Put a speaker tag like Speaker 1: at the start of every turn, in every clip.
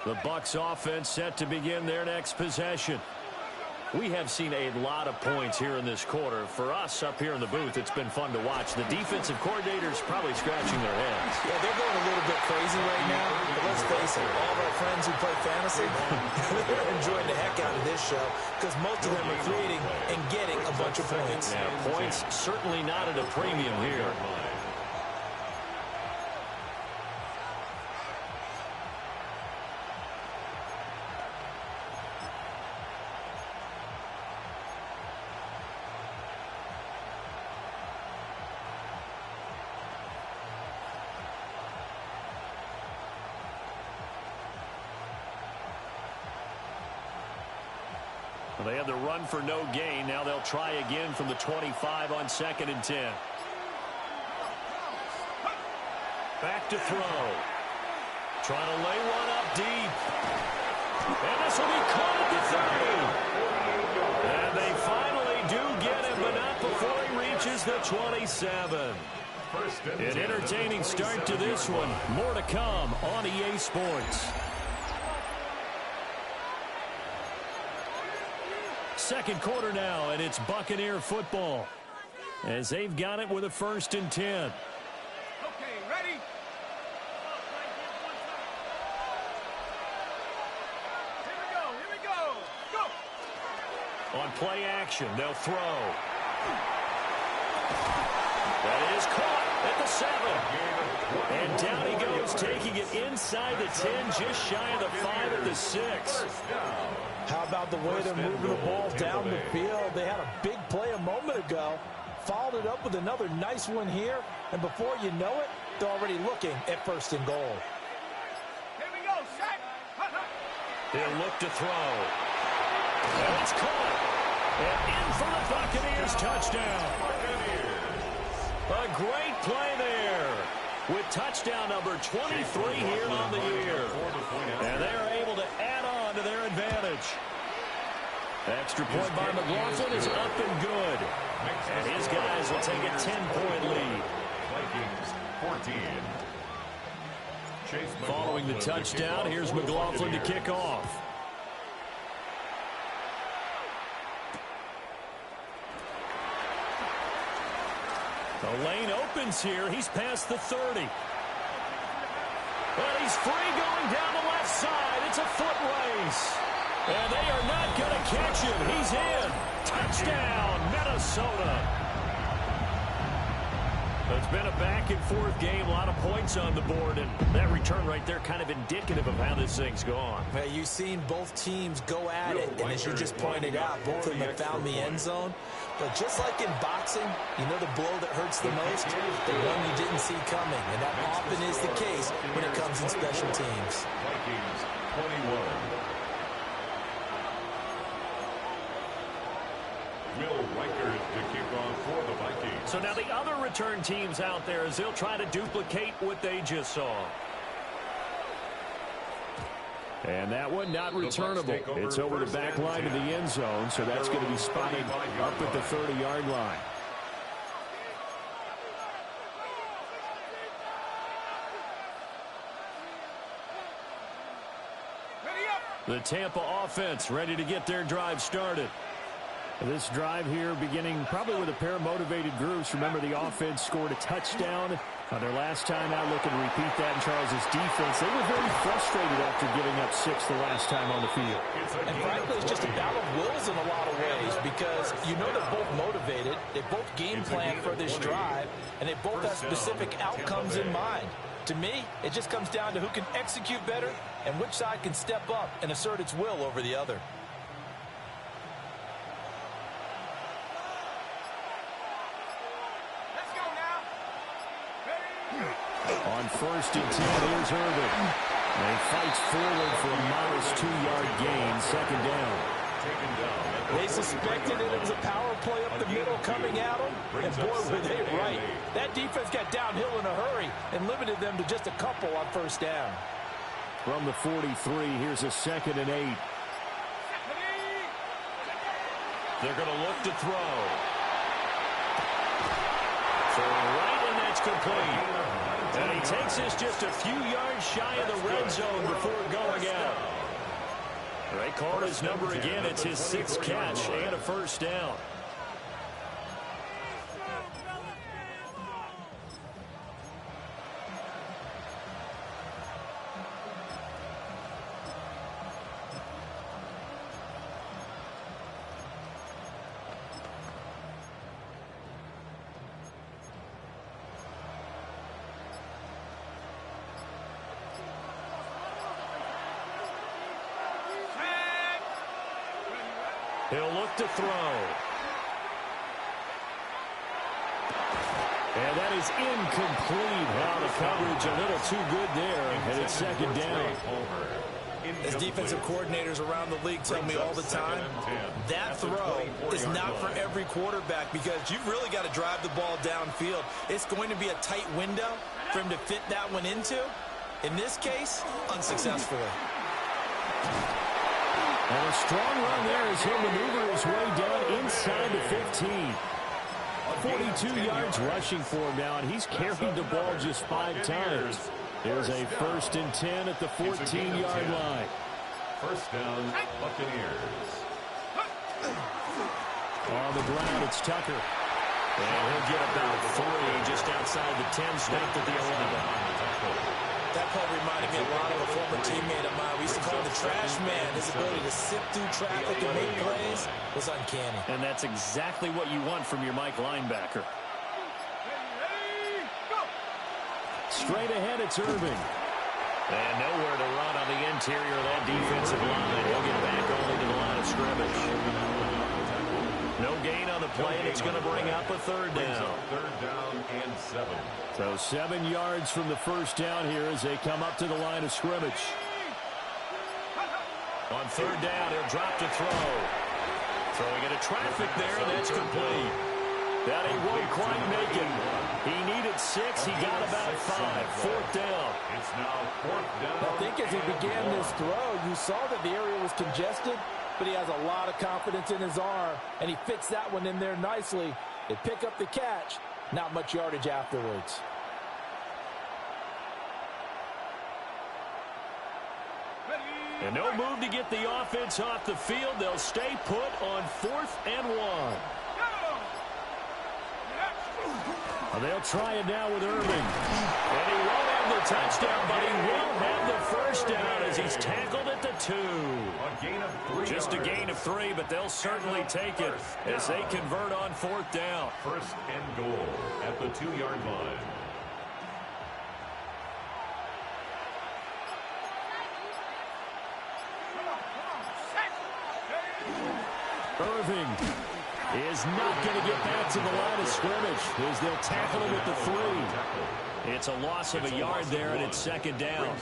Speaker 1: The Bucs offense set to begin their next possession. We have seen a lot of points here in this quarter. For us up here in the booth, it's been fun to watch. The defensive coordinators probably scratching their heads.
Speaker 2: Yeah, they're going a little bit crazy right now. But let's face it, all of our friends who play fantasy, they're enjoying the heck out of this show because most of them are creating and getting a bunch of points.
Speaker 1: Yeah, points certainly not at a premium here. Well, they had the run for no gain. Now they'll try again from the 25 on 2nd and 10. Back to throw. Trying to lay one up deep. And this will be caught at the 30. And they finally do get him, but not before he reaches the 27. An entertaining start to this one. More to come on EA Sports. Second quarter now, and it's Buccaneer football as they've got it with a 1st and 10.
Speaker 3: Okay, ready? Here we go. Go!
Speaker 1: On play action, they'll throw. That is caught at the 7. And down he goes, taking it inside the 10, just shy of the 5 at the 6.
Speaker 2: How about the way they're moving the ball down the field? They had a big play a moment ago, followed it up with another nice one here, and before you know it, they're already looking at 1st and goal.
Speaker 3: Here we go, set!
Speaker 1: They'll look to throw. And it's caught. And in for the Buccaneers touchdown. A great play there with touchdown number 23 here on the year. And they are able to add on to their advantage. Extra point by McLaughlin is up and good. And his guys will take a 10-point lead. Following the touchdown, here's McLaughlin to kick off. The lane opens here. He's past the 30. But he's free going down the left side. It's a foot race. And they are not going to catch him. He's in. Touchdown, Minnesota. It's been a back-and-forth game. A lot of points on the board. And that return right there kind of indicative of how this thing's gone.
Speaker 2: Hey, you've seen both teams go at it. And as you just pointed out, both of them have found the end zone. But just like in boxing, you know the blow that hurts the most? The one you didn't see coming. And that often is the case when it comes in special teams.
Speaker 4: Vikings 21. Will Riker to kick off for the Vikings.
Speaker 1: So now the other return teams out there as they'll try to duplicate what they just saw. And that one not returnable. It's over the back line of the end zone, so that's going to be spotted up at the 30-yard line. The Tampa offense ready to get their drive started. This drive here beginning probably with a pair of motivated groups. Remember, the offense scored a touchdown on their last time out. Looking to repeat that in Charles' defense. They were very frustrated after giving up 6 the last time on the field.
Speaker 2: And frankly, it's just a battle of wills in a lot of ways because you know they're both motivated. They both game plan for this drive, and they both have specific outcomes in mind. To me, it just comes down to who can execute better and which side can step up and assert its will over the other.
Speaker 1: On 1st and 10, here's Irvin. And he fights forward for a modest 2-yard gain, 2nd down.
Speaker 2: They suspected it was a power play up the middle coming at them, and boy, were they right. That defense got downhill in a hurry and limited them to just a couple on 1st down.
Speaker 1: From the 43, here's a 2nd and 8. They're going to look to throw. For right, and that's complete. And he he takes this just a few yards shy of the red zone before going out. They call his number again. It's his 6th catch and a first down. He'll look to throw. And that is incomplete. Now the coverage a little too good there, and it's second down.
Speaker 2: As defensive coordinators around the league tell me all the time, that throw is not for every quarterback because you've really got to drive the ball downfield. It's going to be a tight window for him to fit that one into. In this case, unsuccessfully.
Speaker 1: And a strong run there as he'll maneuver his way down inside the 15. 42 yards rushing for him now, and he's carried the ball just 5 times. There's a 1st and 10 at the 14-yard line.
Speaker 4: First down, Buccaneers.
Speaker 1: On the ground, it's Tucker. And he'll get about 3 just outside the 10, stopped at the 11.
Speaker 2: That play reminded me a lot of a former teammate of mine. We used to call him the trash man. His ability to sift through traffic and make plays was uncanny. And that's exactly what you want from your Mike linebacker.
Speaker 1: Straight ahead, it's Irving. And nowhere to run on the interior of that defensive line. He'll get back only to the line of scrimmage. No gain on the play, and it's going to bring up a 3rd down.
Speaker 4: 3rd down and 7.
Speaker 1: So 7 yards from the first down here as they come up to the line of scrimmage. On 3rd down, he'll drop to throw. Throwing into traffic there, and that's complete. That he won't quite make it. He needed 6. He got about 5. 4th down.
Speaker 4: It's now 4th down.
Speaker 2: I think as he began this throw, you saw that the area was congested, but he has a lot of confidence in his arm, and he fits that one in there nicely. They pick up the catch, not much yardage afterwards.
Speaker 1: And no move to get the offense off the field. They'll stay put on 4th and 1. They'll try it now with Irving. And he won't have the touchdown, but he will have the first down as he's tackled at the 2.
Speaker 4: A gain of 3
Speaker 1: Just a gain of 3, but they'll certainly take it as they convert on 4th down.
Speaker 4: 1st and goal at the 2-yard line.
Speaker 1: Irving is not going to get back to the line of scrimmage as they'll tackle him at the 3. It's a loss of a yard there, and it's 2nd down.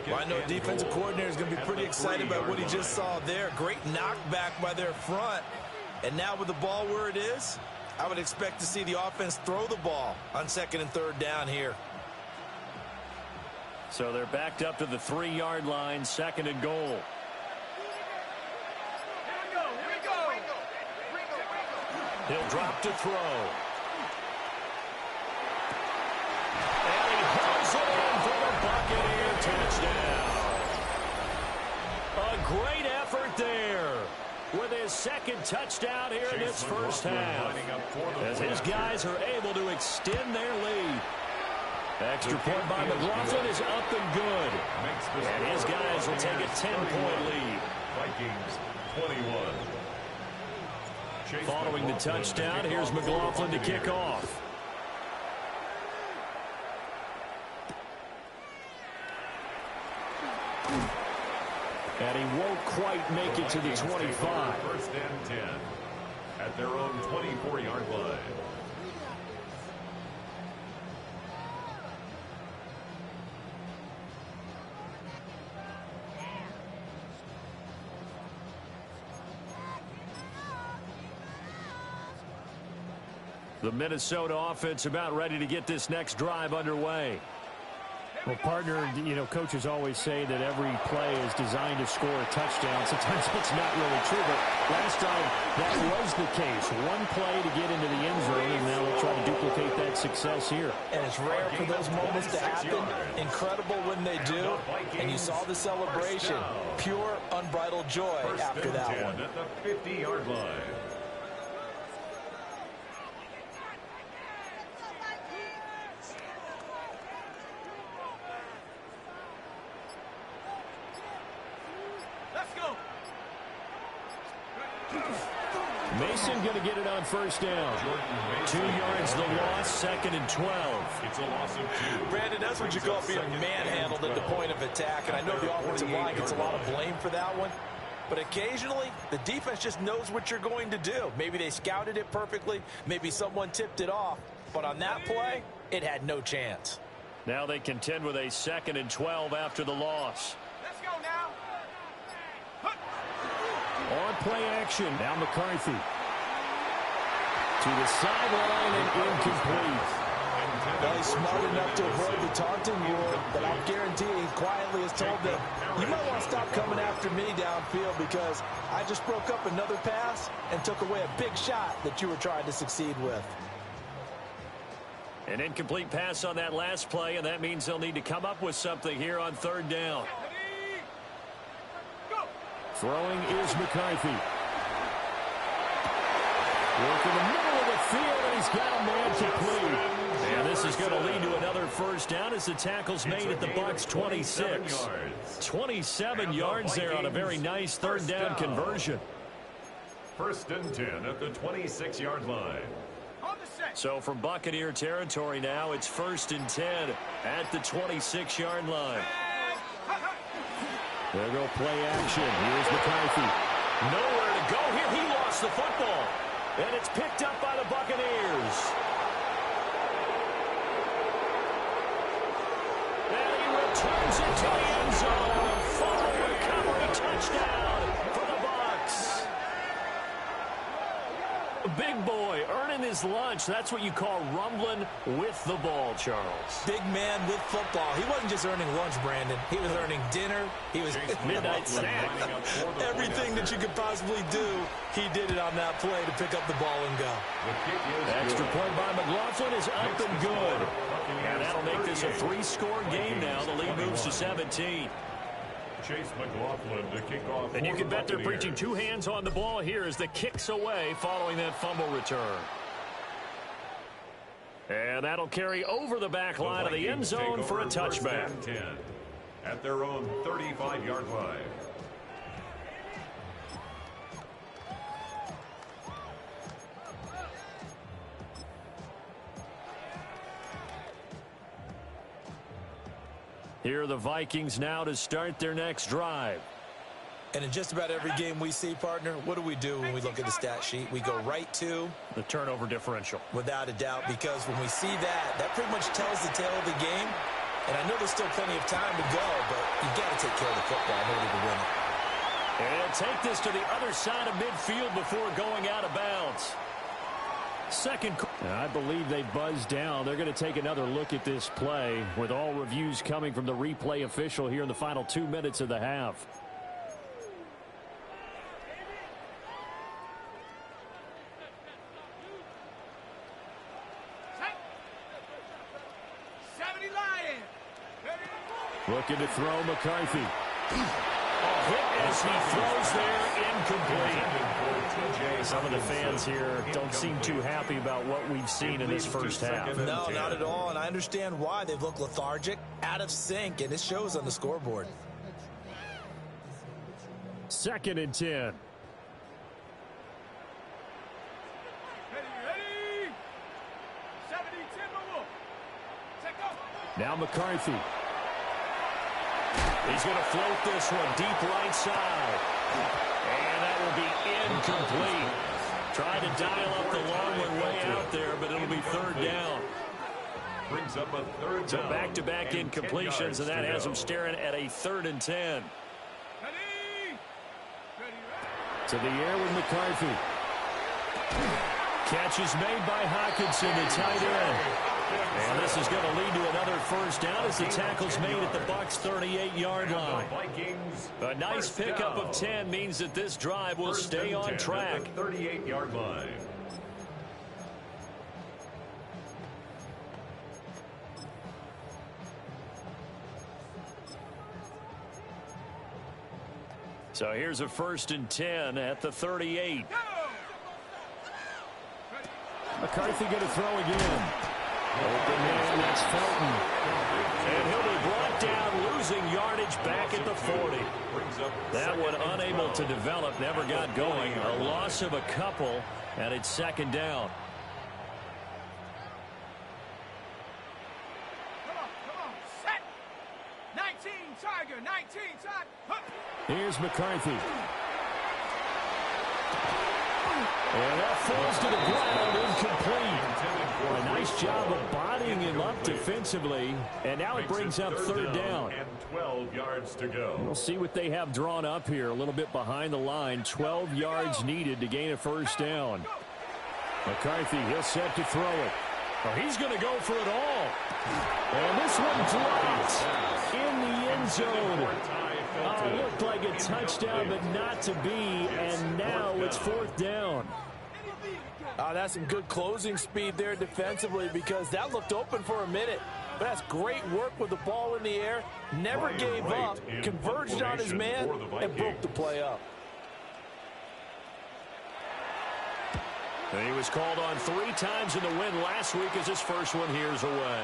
Speaker 2: Well, I know defensive coordinator is going to be pretty excited about what he just saw there. Great knockback by their front. And now with the ball where it is, I would expect to see the offense throw the ball on 2nd and 3rd down here.
Speaker 1: So they're backed up to the 3-yard line, 2nd and goal. He'll drop to throw. And he hauls it in for the Buccaneer touchdown. A great effort there with his 2nd touchdown here in this first half, as his guys are able to extend their lead. Extra point by McLaughlin is up and good. And his guys will take a 10-point lead.
Speaker 4: Vikings 21.
Speaker 1: Following the touchdown, here's McLaughlin to kick off. And he won't quite make it to the 25.
Speaker 4: 1st and 10 at their own 24-yard line.
Speaker 1: The Minnesota offense about ready to get this next drive underway. Well, partner, you know, coaches always say that every play is designed to score a touchdown. Sometimes it's not really true, but last time that was the case. One play to get into the end zone, and now they'll try to duplicate that success here.
Speaker 2: And it's rare for those moments to happen. Incredible when they do. And you saw the celebration. Pure, unbridled joy after that one.
Speaker 4: At the 50-yard line.
Speaker 1: Mason going to get it on first down. 2 yards the loss, 2nd and 12.
Speaker 4: It's a loss of 2.
Speaker 2: Brandon, that's what you call being manhandled at the point of attack. And I know the offensive line gets a lot of blame for that one. But occasionally, the defense just knows what you're going to do. Maybe they scouted it perfectly. Maybe someone tipped it off. But on that play, it had no chance.
Speaker 1: Now they contend with a 2nd and 12 after the loss.
Speaker 3: Let's go now.
Speaker 1: On play action. Now McCarthy. To the sideline and incomplete.
Speaker 2: Well, he's smart enough to avoid the taunting rule, but I'll guarantee he quietly has told them, you might want to stop coming after me downfield because I just broke up another pass and took away a big shot that you were trying to succeed with.
Speaker 1: An incomplete pass on that last play, and that means they'll need to come up with something here on 3rd down. Throwing is McCarthy. Work in the middle of the field, and he's got a man complete. And this is going to lead to another first down as the tackle's made at the Bucs' 26. 27 yards there on a very nice 3rd down conversion.
Speaker 4: 1st and 10 at the 26-yard line.
Speaker 1: So from Buccaneer territory now, it's 1st and 10 at the 26-yard line. There go play action. Here's McCarthy. Nowhere to go here. He lost the football. And it's picked up by the Buccaneers. And he returns it to the end zone. Full recovery touchdown for the Bucs. Big boy earning his lunch. That's what you call rumbling with the ball, Charles.
Speaker 2: Big man with football. He wasn't just earning lunch, Brandon. He was earning dinner. He was
Speaker 1: midnight snack.
Speaker 2: Everything that you could possibly do, he did it on that play to pick up the ball and go.
Speaker 1: Extra point by McLaughlin is up and good. And that'll make this a 3-score game now. The lead moves to 17.
Speaker 4: Chase McLaughlin to kick off.
Speaker 1: And you can bet they're preaching 2 hands on the ball here as the kick's away following that fumble return. And that'll carry over the back line of the end zone for a touchback.
Speaker 4: At their own 35-yard line.
Speaker 1: Here are the Vikings now to start their next drive.
Speaker 2: And in just about every game we see, partner, what do we do when we look at the stat sheet? We go right to
Speaker 1: the turnover differential.
Speaker 2: Without a doubt, because when we see that, that pretty much tells the tale of the game. And I know there's still plenty of time to go, but you've got to take care of the football in order to win it.
Speaker 1: And take this to the other side of midfield before going out of bounds. I believe they buzzed down. They're going to take another look at this play with all reviews coming from the replay official here in the final 2 minutes of the half. Looking to throw McCarthy. Hit as he throws there, incomplete. Some of the fans here don't seem too happy about what we've seen in this first half.
Speaker 2: No, not at all, and I understand why. They've looked lethargic, out of sync, and it shows on the scoreboard.
Speaker 1: 2nd and 10.
Speaker 3: Ready.
Speaker 1: Now McCarthy. He's going to float this one deep right side. And that will be incomplete. Trying to dial up the long one way out there, but it'll be 3rd down.
Speaker 4: Brings up a 3rd down.
Speaker 1: So back-to-back incompletions, and that has him staring at a 3rd and 10. To the air with McCarthy. Catch is made by Hockenson, the tight end. And this is going to lead to another first down as the tackle's made at the Bucs' 38-yard line. A nice pickup of 10 means that this drive will stay on track.
Speaker 4: 38-yard line.
Speaker 1: So here's a 1st and 10 at the 38. McCarthy going to throw again. Open man, that's Felton. And he'll be brought down, losing yardage back at the 40. That one unable to develop, never got going. A loss of a couple, and it's 2nd down.
Speaker 3: Come on, set. 19, Tiger, 19, Tiger.
Speaker 1: Here's McCarthy. And that falls to the ground, incomplete. A nice job of bodying him up defensively, and now it brings up 3rd down.
Speaker 4: And 12 yards to go.
Speaker 1: We'll see what they have drawn up here, a little bit behind the line. 12 yards needed to gain a 1st down. McCarthy, he'll set to throw it. Oh, he's going to go for it all. And this one dropped in the end zone. It looked like a touchdown, but not to be, and now it's 4th down.
Speaker 2: That's some good closing speed there defensively, because that looked open for a minute. But that's great work with the ball in the air. Never gave up, converged on his man, and broke the play up.
Speaker 1: And he was called on 3 times in the win last week as his first one here's away.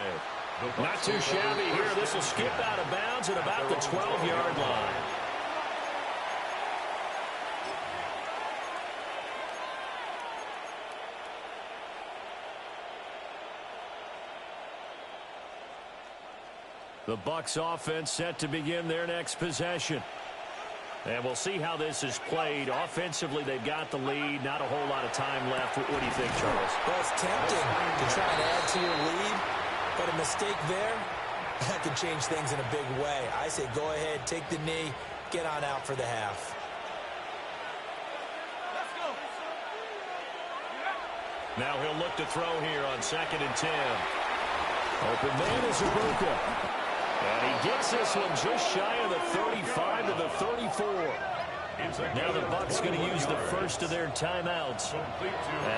Speaker 1: Not too shabby here. This will skip out of bounds at about the 12-yard line. The Bucs offense set to begin their next possession. And we'll see how this is played. Offensively, they've got the lead. Not a whole lot of time left. What do you think, Charles?
Speaker 2: Well, it's tempting to try and add to your lead, but a mistake there, that could change things in a big way. I say go ahead, take the knee, get on out for the half.
Speaker 1: Now he'll look to throw here on 2nd and 10. Open man is Ibuka. And he gets this one just shy of the 35 to the 34. Now the Bucs going to use the first of their timeouts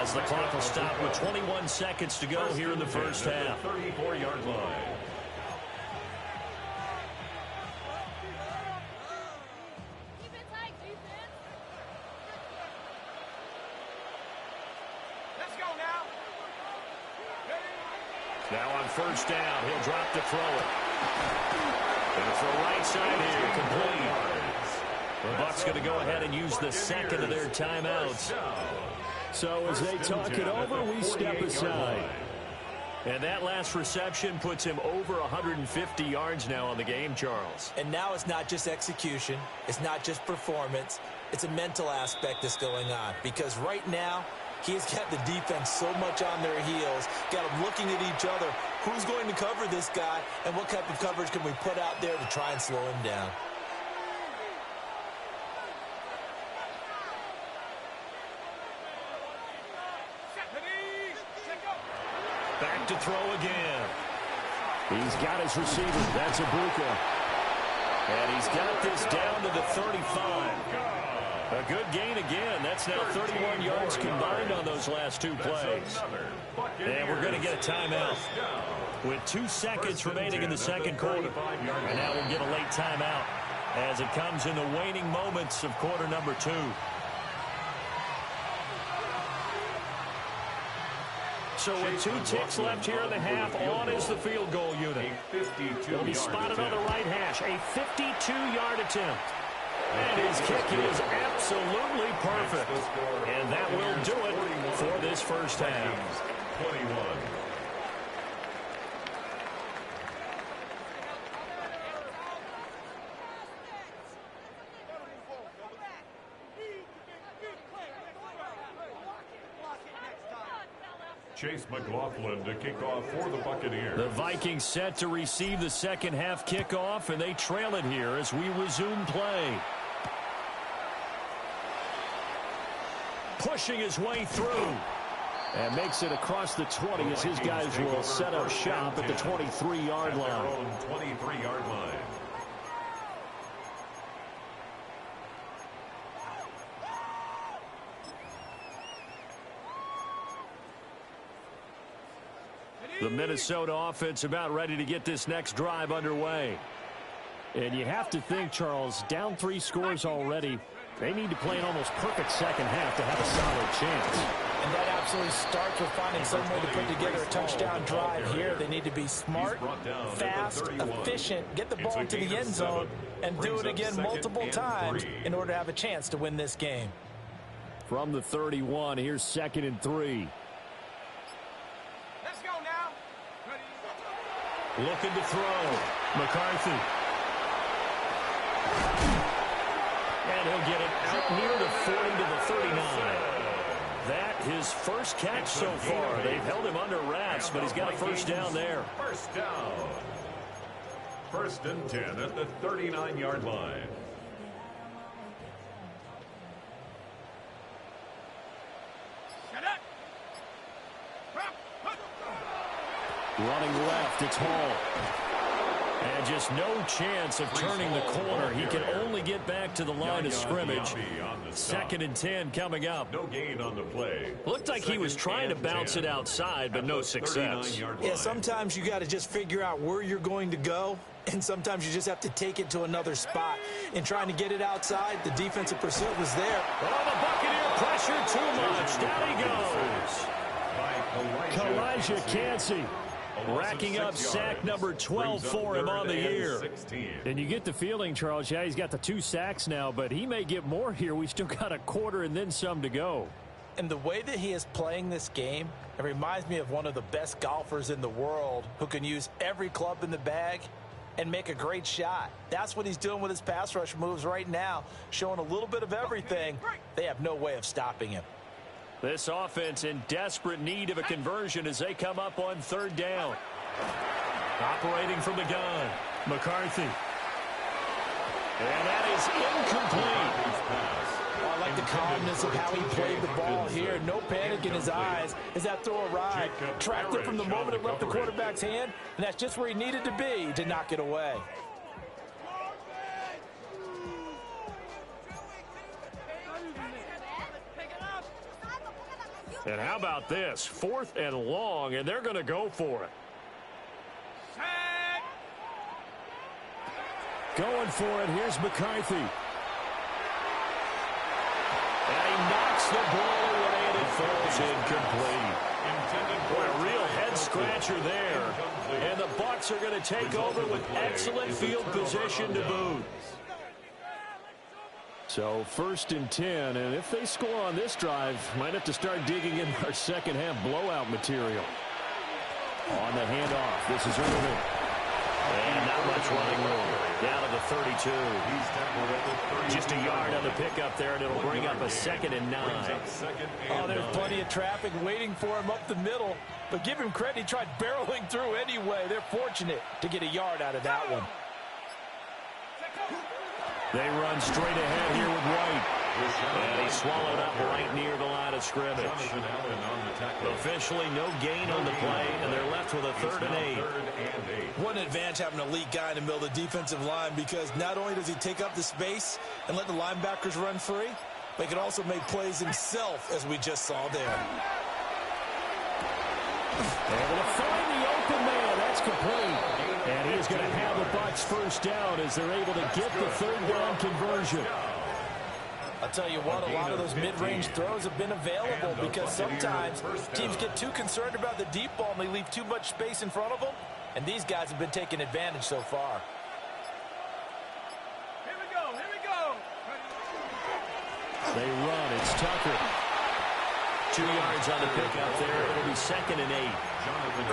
Speaker 1: as the clock will stop with 21 seconds to go here in the first half.
Speaker 4: 34-yard line.
Speaker 1: Now on 1st down, he'll drop to throw it. And it's the right side here, complete. The Bucs going to go ahead and use the 2nd of their timeouts. So as they talk it over, we step aside. And that last reception puts him over 150 yards now on the game, Charles.
Speaker 2: And now it's not just execution. It's not just performance. It's a mental aspect that's going on. Because right now, he's got the defense so much on their heels, got them looking at each other. Who's going to cover this guy, and what type of coverage can we put out there to try and slow him down?
Speaker 1: Back to throw again. He's got his receiver. That's Ibuka. And he's got this down to the 35. A good gain again. That's now 31 yards combined on those last 2 plays. And we're going to get a timeout with 2 seconds remaining in the 2nd quarter. And now we'll get a late timeout as it comes in the waning moments of quarter number 2. So with 2 ticks left here in the half, on is the field goal unit. He'll be spotted on the right hash. A 52-yard attempt. And his kick is absolutely perfect. And that will do it for this first half.
Speaker 4: 21. Chase McLaughlin to kick off for the Buccaneers.
Speaker 1: The Vikings set to receive the second half kickoff, and they trail it here as we resume play. Pushing his way through. And makes it across the 20 as his guys will set up shop at the 23-yard line.
Speaker 4: 23-yard line.
Speaker 1: The Minnesota offense about ready to get this next drive underway. And you have to think, Charles, down 3 scores already. They need to play an almost perfect second half to have a solid chance.
Speaker 2: And that absolutely starts with finding some way to put together a touchdown drive here. They need to be smart, fast, efficient, get the ball into the end zone, and do it again multiple times in order to have a chance to win this game.
Speaker 1: From the 31, here's 2nd and 3.
Speaker 3: Let's go now. Ready?
Speaker 1: Looking to throw. McCarthy. And he'll get it out near the 40 to the 39. That his first catch so far. They've held him under wraps, but he's got a first down there.
Speaker 4: First down. 1st and 10 at the 39-yard line.
Speaker 1: Running left, it's Hall. And just no chance of turning the corner. He can only get back to the line of scrimmage. 2nd and 10 coming up.
Speaker 4: No gain on the play.
Speaker 1: Looked like he was trying to bounce it outside, but no success.
Speaker 2: Yeah, sometimes you got to just figure out where you're going to go, and sometimes you just have to take it to another spot. In trying to get it outside, the defensive pursuit was there.
Speaker 1: Oh, the Buccaneer pressure too much. Down he goes. Kalijah Kancey. Racking up sack number 12 for him on the year. And you get the feeling, Charles, yeah, he's got the 2 sacks now, but he may get more here. We still got a quarter and then some to go.
Speaker 2: And the way that he is playing this game, it reminds me of one of the best golfers in the world who can use every club in the bag and make a great shot. That's what he's doing with his pass rush moves right now, showing a little bit of everything. They have no way of stopping him.
Speaker 1: This offense in desperate need of a conversion as they come up on 3rd down. Operating from the gun, McCarthy. And that is incomplete.
Speaker 2: I like the calmness of how he played the ball here. No panic in his eyes as that throw arrived. Tracked it from the moment it left the quarterback's hand, and that's just where he needed to be to knock it away.
Speaker 1: And how about this? 4th and long, and they're going to go for it. Going for it. Here's McCarthy. And he knocks the ball away, and it falls incomplete. Boy, a real head-scratcher there. And the Bucs are going to take over with excellent field position to boot. So 1st and 10, and if they score on this drive, might have to start digging in our second-half blowout material. On the handoff, this is Irvin. And not much running room. Down to the 32. Just a yard on the pickup there, and it'll bring up a 2nd and 9.
Speaker 2: Oh, there's plenty of traffic waiting for him up the middle. But give him credit, he tried barreling through anyway. They're fortunate to get a yard out of that one.
Speaker 1: They run straight ahead here with White. And he's swallowed up right near the line of scrimmage. Officially no gain on the play, and they're left with a 3rd and 8.
Speaker 2: What an advantage having an elite guy in the middle of the defensive line, because not only does he take up the space and let the linebackers run free, but he can also make plays himself, as we just saw there.
Speaker 1: Able to find the open man. That's complete. And he is going to have the Bucs first down as they're able to get the 3rd down conversion.
Speaker 2: I'll tell you what, a lot of those mid-range throws have been available because sometimes teams get too concerned about the deep ball and they leave too much space in front of them, and these guys have been taking advantage so far.
Speaker 3: Here we go, here we go.
Speaker 1: They run, it's Tucker. 2 yards on the pickup there. It'll be 2nd and 8.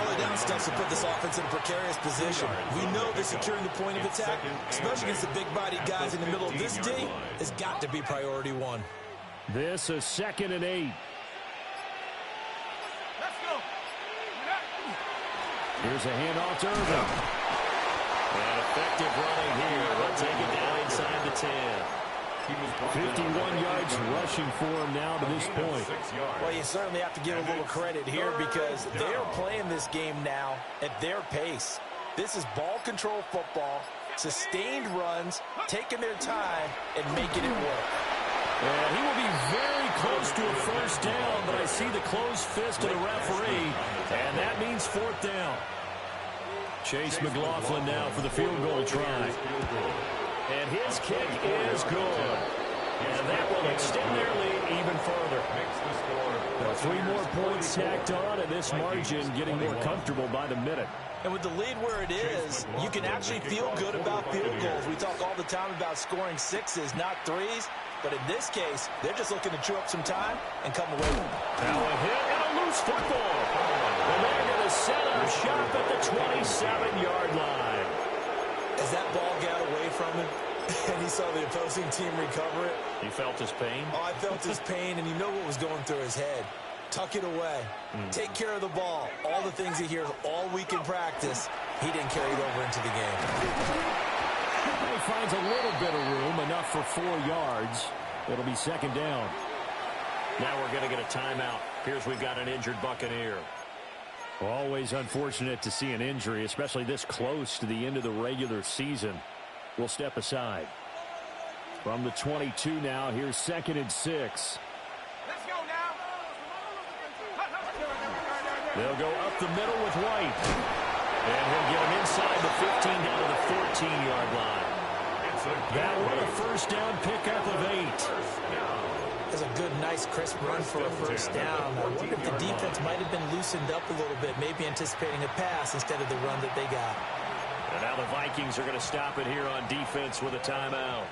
Speaker 2: Early down steps to put this offense in a precarious position. We know that securing the point of attack, especially against the big-bodied guys in the middle of this D, has got to be priority 1.
Speaker 1: This is 2nd and 8.
Speaker 3: Let's go.
Speaker 1: Here's a handoff to Irvin. And effective running here. They'll take it down inside the 10. 51 yards rushing for him now to this point.
Speaker 2: Well, you certainly have to give a little credit here because they are playing this game now at their pace. This is ball control football, sustained runs, taking their time, and making it work.
Speaker 1: And he will be very close to a first down, but I see the closed fist of the referee, and that means fourth down. Chase McLaughlin now for the field goal try. And his kick is good. And that will extend their lead even further. Now 3 more points tacked on, and this margin getting more comfortable by the minute.
Speaker 2: And with the lead where it is, you can actually feel good about field goals. We talk all the time about scoring 6s, not 3s. But in this case, they're just looking to chew up some time and come away with it.
Speaker 1: Now a hit and a loose football. And they're going to set up shop at the 27-yard line.
Speaker 2: As that ball got away from him, and he saw the opposing team recover it.
Speaker 1: He felt his pain?
Speaker 2: Oh, I felt his pain, and you know what was going through his head. Tuck it away. Take care of the ball. All the things he hears all week in practice, he didn't carry it over into the game.
Speaker 1: He finds a little bit of room, enough for 4 yards. It'll be second down. Now we're going to get a timeout. Appears we've got an injured Buccaneer. Always unfortunate to see an injury, especially this close to the end of the regular season. We'll step aside. From the 22 now, here's 2nd and 6.
Speaker 3: Let's go now.
Speaker 1: They'll go up the middle with White. And he'll get him inside the 15 down to the 14-yard line. That one a first down pickup of 8.
Speaker 2: That's a good, nice, crisp run for a first down. I wonder if the defense might have been loosened up a little bit, maybe anticipating a pass instead of the run that they got.
Speaker 1: And now the Vikings are going to stop it here on defense with a timeout.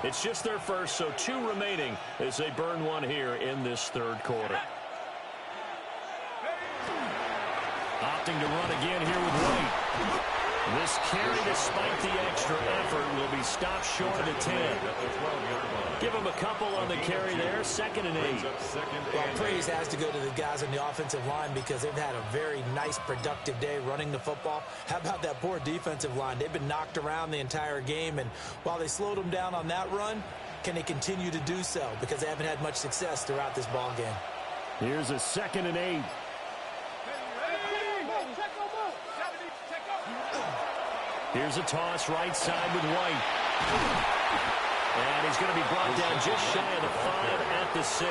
Speaker 1: It's just their first, so 2 remaining as they burn one here in this 3rd quarter. Opting to run again here with White. This carry, despite the extra effort, will be stopped short of the 10. Give him a couple on the carry there. 2nd and 8.
Speaker 2: Well, praise has to go to the guys on the offensive line because they've had a very nice, productive day running the football. How about that poor defensive line? They've been knocked around the entire game, and while they slowed them down on that run, can they continue to do so? Because they haven't had much success throughout this ball game.
Speaker 1: Here's a 2nd and 8. Here's a toss right side with White. And he's going to be brought down just shy of the 5 at the 6.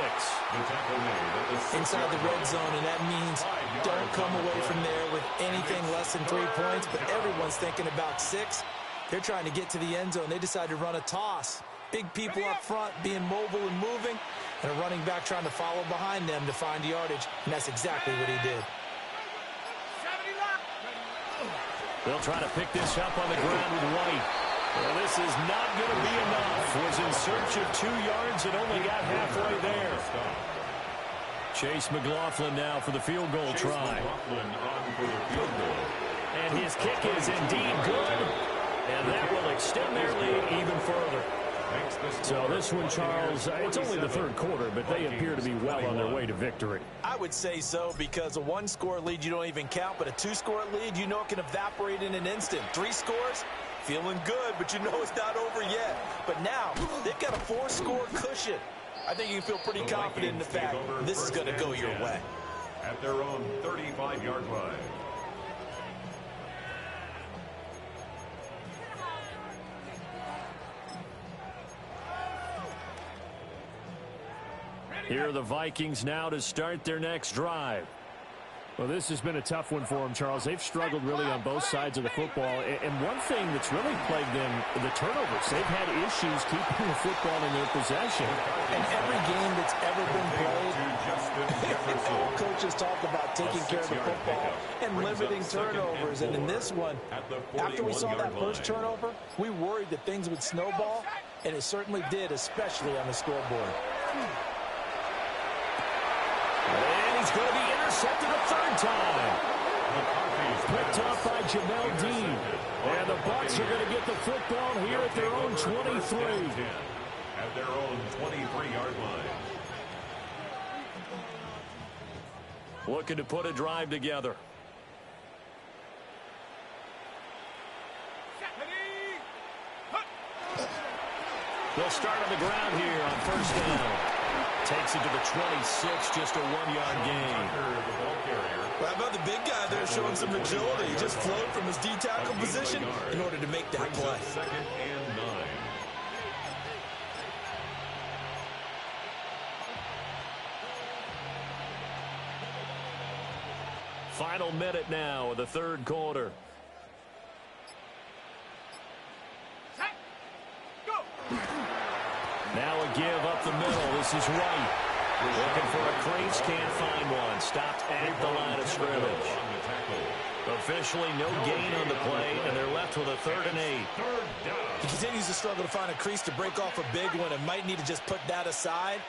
Speaker 2: Inside the red zone, and that means don't come away from there with anything less than 3 points, but everyone's thinking about 6. They're trying to get to the end zone. They decide to run a toss. Big people up front being mobile and moving, and a running back trying to follow behind them to find yardage, and that's exactly what he did.
Speaker 1: They'll try to pick this up on the ground with White. Well, this is not going to be enough. Was in search of 2 yards and only got halfway there. Chase McLaughlin now for the field goal try. And his kick is indeed good. And that will extend their lead even further. So this one, Charles, it's only the 3rd quarter, but they appear to be well on their way to victory.
Speaker 2: I would say so because a 1-score lead you don't even count, but a 2-score lead you know it can evaporate in an instant. 3 scores, feeling good, but you know it's not over yet. But now they've got a 4-score cushion. I think you can feel pretty confident in the fact this is going to go your way.
Speaker 4: At their own 35-yard line.
Speaker 1: Here are the Vikings now to start their next drive. Well, this has been a tough one for them, Charles. They've struggled really on both sides of the football. And one thing that's really plagued them, the turnovers. They've had issues keeping the football in their possession.
Speaker 2: And every game that's ever been played, all coaches talk about taking care of the football and limiting turnovers. And in this one, after we saw that first turnover, we worried that things would snowball, and it certainly did, especially on the scoreboard.
Speaker 1: And he's going to be intercepted a 3rd time. Picked off by Jamel Dean. And the Bucs are going to get the football here at their own 23.
Speaker 4: At their own 23-yard line.
Speaker 1: Looking to put a drive together. They'll start on the ground here on first down. Takes it to the 26, just a 1-yard gain.
Speaker 2: Well, how about the big guy there showing some agility? He just flowed from his D-tackle position in order to make that play.
Speaker 4: Second and 9.
Speaker 1: Final minute now of the third quarter.
Speaker 3: Set. Go.
Speaker 1: Now a give up the middle. This is Wright. Looking for a crease, can't find one. Stopped at the line of scrimmage. Officially no gain on the play, and they're left with a 3rd and 8.
Speaker 2: He continues to struggle to find a crease to break off a big one and might need to just put that aside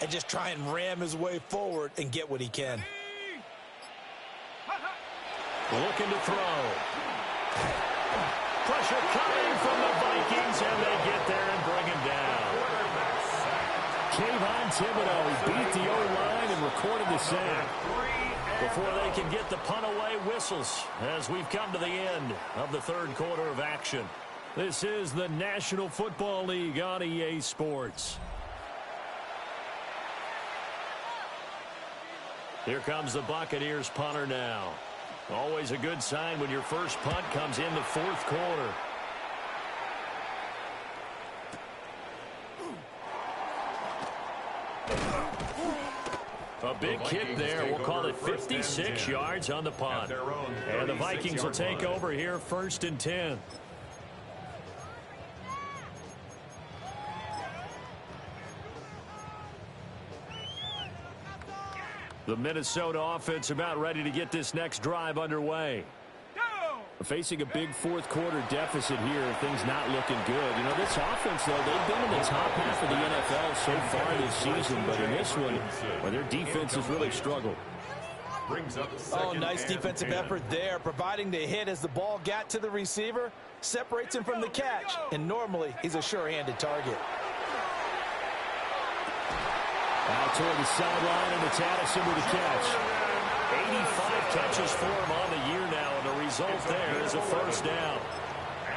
Speaker 2: and just try and ram his way forward and get what he can.
Speaker 1: Looking to throw. Pressure coming from the Vikings, and they get there and bring him down. Kayvon Thibodeau beat the O-line and recorded the sack. Before they can get the punt away, whistles as we've come to the end of the third quarter of action. This is the National Football League on EA Sports. Here comes the Buccaneers punter now. Always a good sign when your first punt comes in the fourth quarter. A big kick there. We'll call it 56 yards on the punt. And the Vikings will take over here, 1st and 10. The Minnesota offense about ready to get this next drive underway. Facing a big fourth quarter deficit here, things not looking good. You know, this offense, though, they've been in the top half of the NFL so far this season, but in this one, well, their defense has really struggled.
Speaker 2: Oh, nice defensive effort there, providing the hit as the ball got to the receiver, separates him from the catch, and normally he's a sure-handed target.
Speaker 1: Out toward the sideline, and it's Addison with the catch. 85 catches for him on the year now, and the result there is a first down.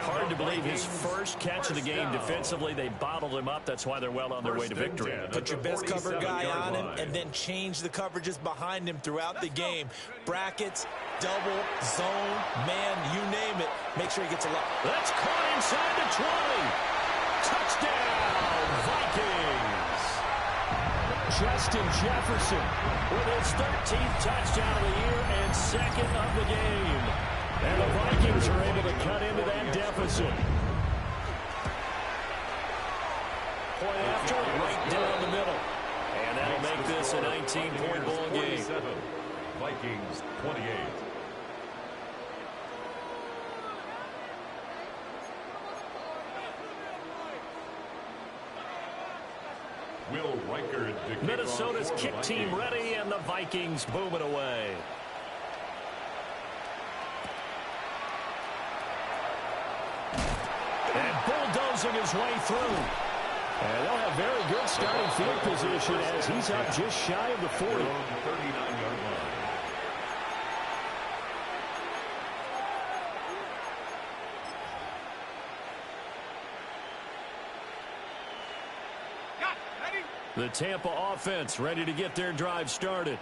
Speaker 1: Hard to believe his first catch of the game. Defensively, they bottled him up. That's why they're well on their way to victory.
Speaker 2: Put your best cover guy on him, and then change the coverages behind him throughout the game. Brackets, double, zone, man, you name it. Make sure he gets a lot.
Speaker 1: That's caught inside the 20. Touchdown, Vikings. Justin Jefferson with his 13th touchdown of the year and 2nd of the game. And the Vikings are able to cut into that deficit. Point after, right down the middle. And that'll make this a 19-point ball game.
Speaker 4: Vikings 28.
Speaker 1: Minnesota's kick team ready, and the Vikings boom it away. And bulldozing his way through. And they'll have very good starting field position as he's up just shy of the 40.
Speaker 4: 39-yard line.
Speaker 1: The Tampa offense ready to get their drive started.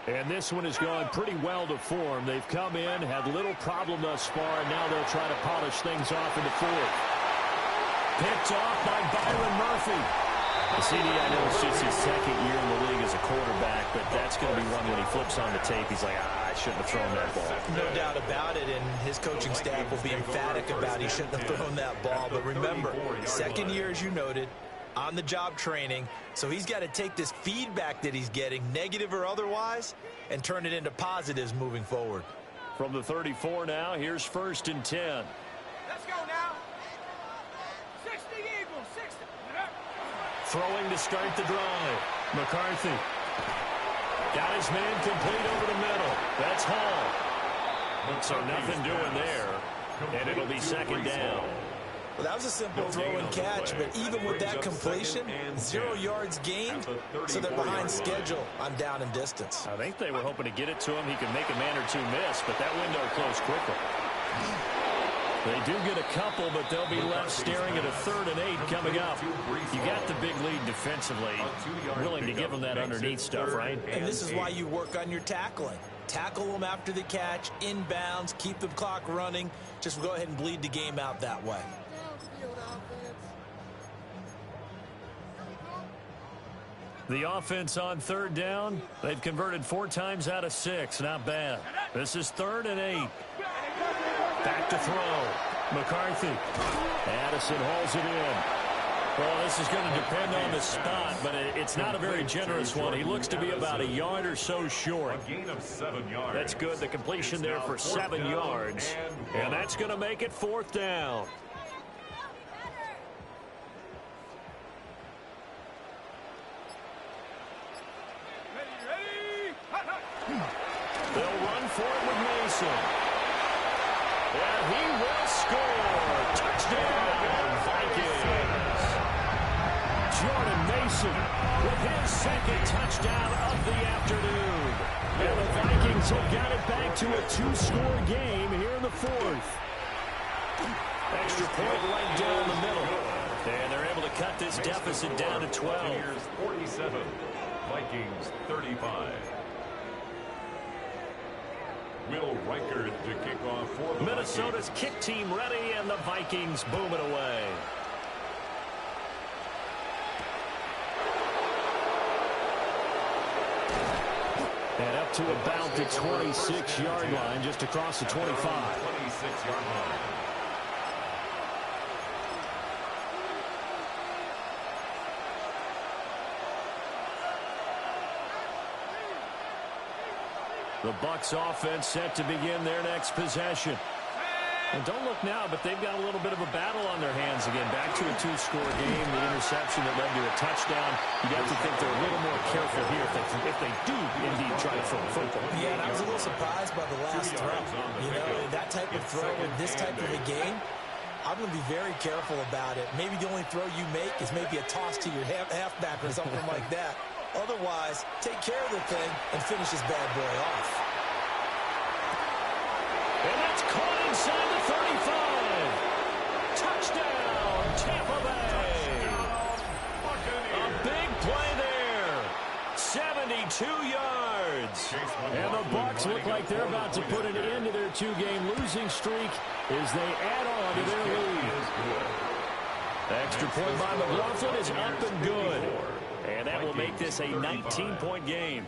Speaker 1: And this one has gone pretty well to form. They've come in, had little problem thus far, and now they'll try to polish things off in the fourth. Picked off by Byron Murphy. CD, I know it's just his 2nd year in the league as a quarterback, but that's going to be one when he flips on the tape. He's like, I shouldn't have thrown that ball.
Speaker 2: No doubt about it, and his coaching staff will be emphatic about he shouldn't have thrown that ball. But remember, 2nd year, as you noted, on-the-job training, so he's got to take this feedback that he's getting, negative or otherwise, and turn it into positives moving forward.
Speaker 1: From the 34 now, here's 1st and 10.
Speaker 3: Let's go now. 60 Eagles, 60.
Speaker 1: Throwing to start the drive. McCarthy. Got his man complete over the middle. That's Hall. So nothing doing there, and it'll be 2nd down.
Speaker 2: Well, that was a simple throw and catch, but even with that completion, 0 yards gained, so they're behind schedule on down and distance.
Speaker 1: I think they were hoping to get it to him. He could make a man or two miss, but that window closed quickly. They do get a couple, but they'll be left staring at a 3rd and 8 coming up. You got the big lead defensively. Willing to give them that underneath stuff, right?
Speaker 2: And this is why you work on your tackling. Tackle them after the catch, inbounds, keep the clock running. Just go ahead and bleed the game out that way.
Speaker 1: The offense on 3rd down. They've converted 4 times out of 6. Not bad. This is 3rd and 8. Back to throw. McCarthy. Addison hauls it in. Well, this is going to depend on the spot, but it's not a very generous one. He looks to be about a yard or so short.
Speaker 4: A gain of 7 yards.
Speaker 1: That's good. The completion there for 7 yards. And that's going to make it 4th down. They'll run for it with Mason. And he will score. Touchdown, Vikings. Jordan Mason with his 2nd touchdown of the afternoon. And the Vikings have got it back to a 2-score game here in the 4th. Extra point right down the middle. And they're able to cut this deficit down to 12.
Speaker 4: 47, Vikings 35. Will Reichert to kick off for the
Speaker 1: Minnesota's kick team ready, and the Vikings boom it away. And up to about the 26-yard line, just across the 25.
Speaker 4: 26-yard line.
Speaker 1: The Bucs offense set to begin their next possession. And don't look now, but they've got a little bit of a battle on their hands again. Back to a 2-score game, the interception that led to a touchdown. You'd have to think they're a little more careful here if they do indeed try to throw a football.
Speaker 2: Yeah, and I was a little surprised by the last throw. You know, that type of throw in this type of a game, I'm going to be very careful about it. Maybe the only throw you make is maybe a toss to your halfback or something like that. Otherwise, take care of the thing and finish this bad boy off.
Speaker 1: And that's caught inside the 35. Touchdown, Tampa Bay. A big play there. 72 yards. And the Bucs look like they're about to put an end to their 2-game losing streak as they add on to their lead. Extra point by McLaughlin is up and good. And that will make this a 19-point game.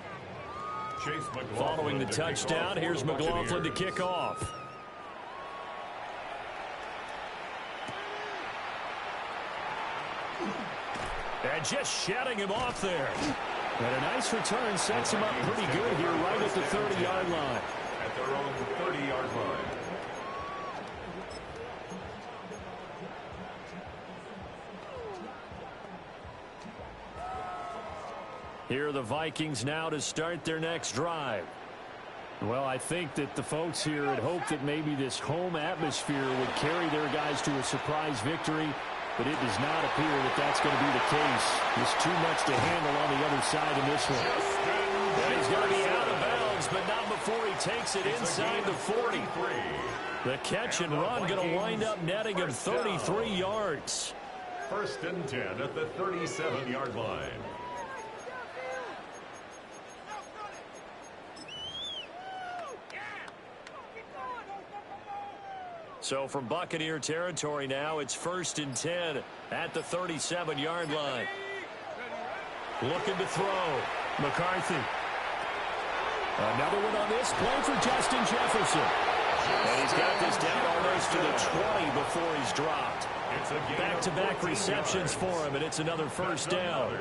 Speaker 1: Following the touchdown, here's McLaughlin to kick off. And just shutting him off there. And a nice return sets him up pretty good here right at the 30-yard line.
Speaker 4: At their own 30-yard line.
Speaker 1: Here are the Vikings now to start their next drive. Well, I think that the folks here had hoped that maybe this home atmosphere would carry their guys to a surprise victory, but it does not appear that that's going to be the case. There's too much to handle on the other side in this one. And he's going to be out of bounds, but not before he takes it inside the 40. The catch and run going to wind up netting him 33 yards.
Speaker 4: 1st and 10 at the 37-yard line.
Speaker 1: So from Buccaneer territory now, it's 1st and 10 at the 37-yard line. Looking to throw. McCarthy. Another one on this play for Justin Jefferson. And he's got this down almost to the 20 before he's dropped. Back-to-back receptions for him, and it's another 1st down.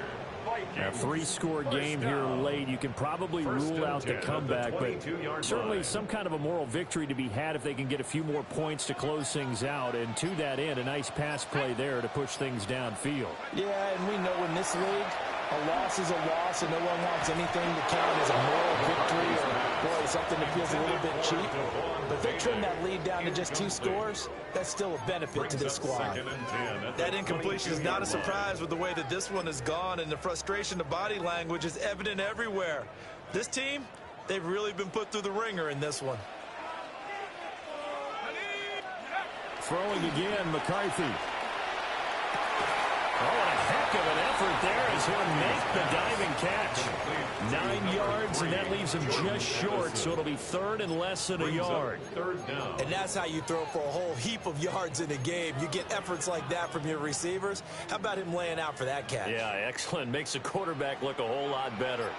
Speaker 1: A 3-score game here late. You can probably rule out the comeback, but certainly some kind of a moral victory to be had if they can get a few more points to close things out. And to that end, a nice pass play there to push things downfield.
Speaker 2: Yeah, and we know in this league, a loss is a loss, and no one wants anything to count as a moral victory or, boy, something that feels a little bit cheap. But if they trim that lead down to just 2 scores, that's still a benefit to this squad.
Speaker 5: That incompletion is not a surprise with the way that this one has gone, and the frustration, the body language is evident everywhere. This team, they've really been put through the ringer in this one.
Speaker 1: throwing again, McCarthy. Oh, and a heck of an effort there as he'll make the diving catch. 9 yards, and that leaves him just short, so it'll be third and less than a yard.
Speaker 4: Third down.
Speaker 5: And that's how you throw for a whole heap of yards in a game. You get efforts like that from your receivers. How about him laying out for that catch?
Speaker 1: Yeah, excellent. Makes the quarterback look a whole lot better.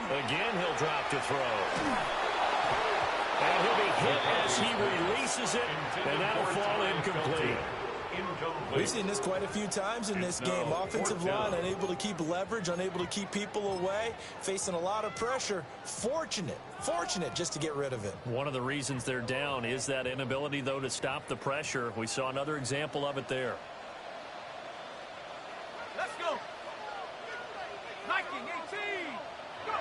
Speaker 1: Again, he'll drop to throw. And he'll be hit as he releases it, and that'll fall incomplete.
Speaker 5: We've seen this quite a few times in this game. Offensive line unable to keep leverage, unable to keep people away, facing a lot of pressure. Fortunate just to get rid of it.
Speaker 1: One of the reasons they're down is that inability, though, to stop the pressure. We saw another example of it there.
Speaker 3: Let's go. Viking 18. Go.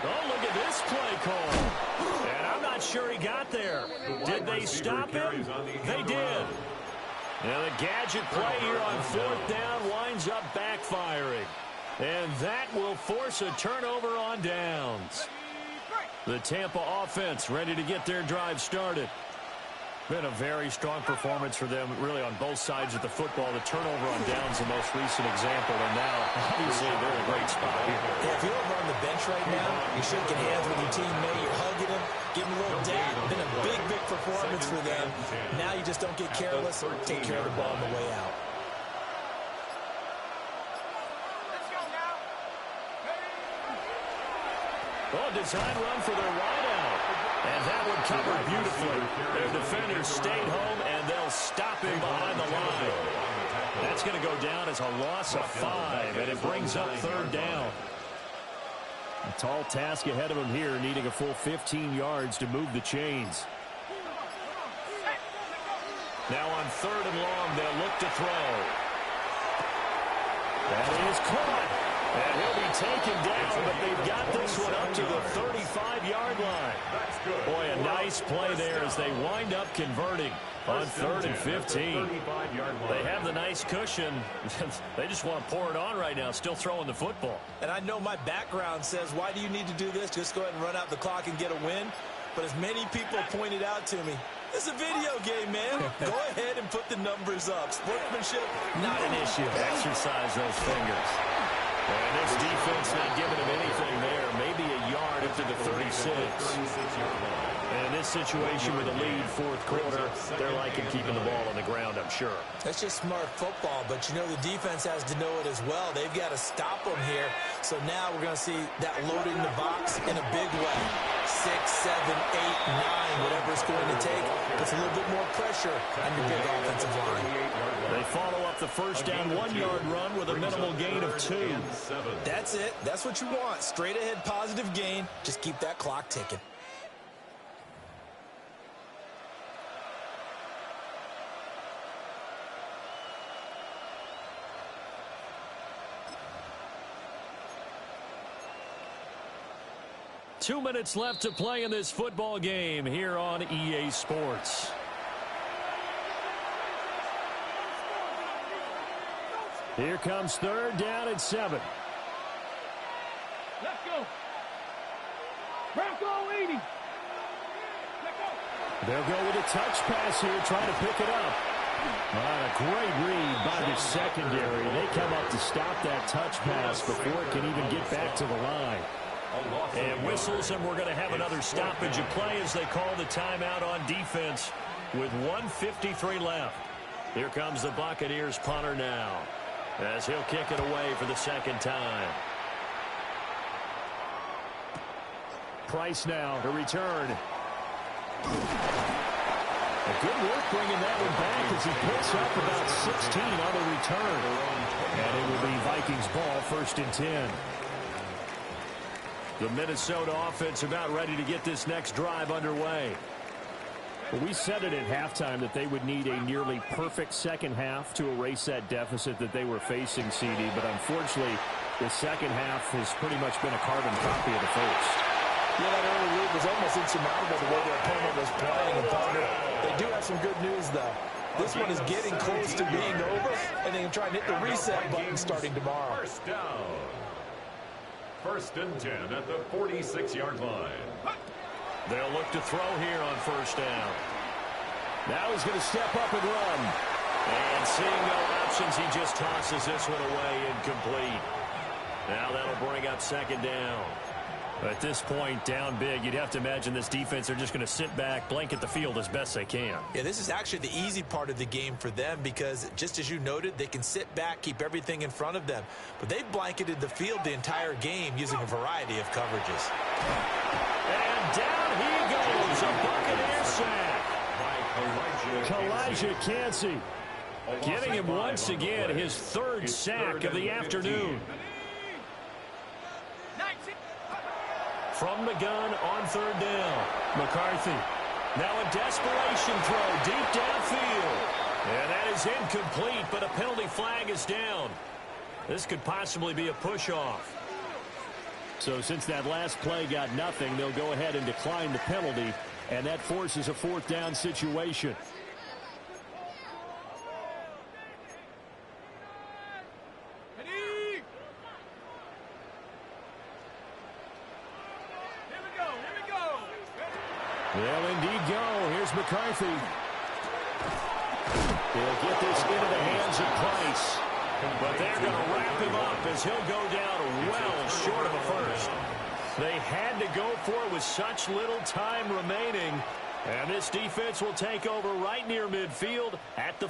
Speaker 1: Oh, look at this play call. And I'm not sure he got there. Did they stop him? They did. Now the gadget play here on fourth down winds up backfiring. And that will force a turnover on downs. The Tampa offense ready to get their drive started. Been a very strong performance for them, really, on both sides of the football. The turnover on downs, the most recent example, and now, obviously, they're in a great spot here.
Speaker 5: Yeah, if you're over on the bench right now, you're shaking hands with your teammate, you're hugging him, giving him a little dap. Been a big performance for them. Now you just don't get careless, take care of the ball on the way out.
Speaker 3: Let's go now.
Speaker 1: Oh, design run for their wideout. And that one covered beautifully. Their defenders stayed home, and they'll stop him behind the line. That's going to go down as a loss of 5, and it brings up third down. A tall task ahead of him here, needing a full 15 yards to move the chains. Now on third and long, they'll look to throw. That is caught. And he'll be taken down, but they've got this one up to the 35-yard line. Boy, a nice play there as they wind up converting on third and 15. They have the nice cushion. They just want to pour it on right now, still throwing the football.
Speaker 5: And I know my background says, why do you need to do this? Just go ahead and run out the clock and get a win. But as many people pointed out to me, this is a video game, man. Go ahead and put the numbers up. Sportsmanship, not an issue.
Speaker 1: Exercise those fingers. And this defense not giving him anything there. Maybe a yard up to the 36. And in this situation with a lead fourth quarter, they're liking keeping the ball on the ground, I'm sure.
Speaker 5: That's just smart football, but you know the defense has to know it as well. They've got to stop them here. So now we're going to see that loading the box in a big way. 6, 7, 8, 9, whatever it's going to take. Puts a little bit more pressure on your big offensive line.
Speaker 1: They follow up the first down 1-yard run with a minimal gain of 2.
Speaker 5: That's it. That's what you want. Straight ahead positive gain. Just keep that clock ticking.
Speaker 1: Two minutes left to play in this football game here on EA Sports. Here comes third down and 7.
Speaker 3: Let's go. Bronco 80. Let's go.
Speaker 1: They'll go with a touch pass here, trying to pick it up. A great read by the secondary. They come up to stop that touch pass before it can even get back to the line. And whistles, and we're going to have another stoppage of play as they call the timeout on defense with 1:53 left. Here comes the Buccaneers punter now as he'll kick it away for the second time. Price now to return. A good work bringing that one back as he picks up about 16 on the return. And it will be Vikings ball, 1st and 10. The Minnesota offense about ready to get this next drive underway. Well, we said it at halftime that they would need a nearly perfect second half to erase that deficit that they were facing, CD. But unfortunately, the second half has pretty much been a carbon copy of the first.
Speaker 5: Yeah, that early lead was almost insurmountable the way their opponent was playing. And partner, they do have some good news, though. This one is getting close to being over, and they can try and hit the reset button starting tomorrow.
Speaker 4: First down. 1st and 10 at the 46-yard line.
Speaker 1: They'll look to throw here on first down. Now he's going to step up and run. And seeing no options, he just tosses this one away incomplete. Now that'll bring up second down. At this point, down big, you'd have to imagine this defense are just going to sit back, blanket the field as best they can.
Speaker 5: Yeah, this is actually the easy part of the game for them because, just as you noted, they can sit back, keep everything in front of them. But they've blanketed the field the entire game using a variety of coverages.
Speaker 1: And down he goes, a Buccaneer sack. Kalijah Kancey getting him once again his third sack of the afternoon. From the gun on third down. McCarthy. Now a desperation throw deep downfield. And that is incomplete, but a penalty flag is down. This could possibly be a push-off. So since that last play got nothing, they'll go ahead and decline the penalty, and that forces a fourth down situation. They'll indeed go. Here's McCarthy. He'll get this into the hands of Price. But they're going to wrap him up as he'll go down well short of a first. They had to go for it with such little time remaining. And this defense will take over right near midfield at the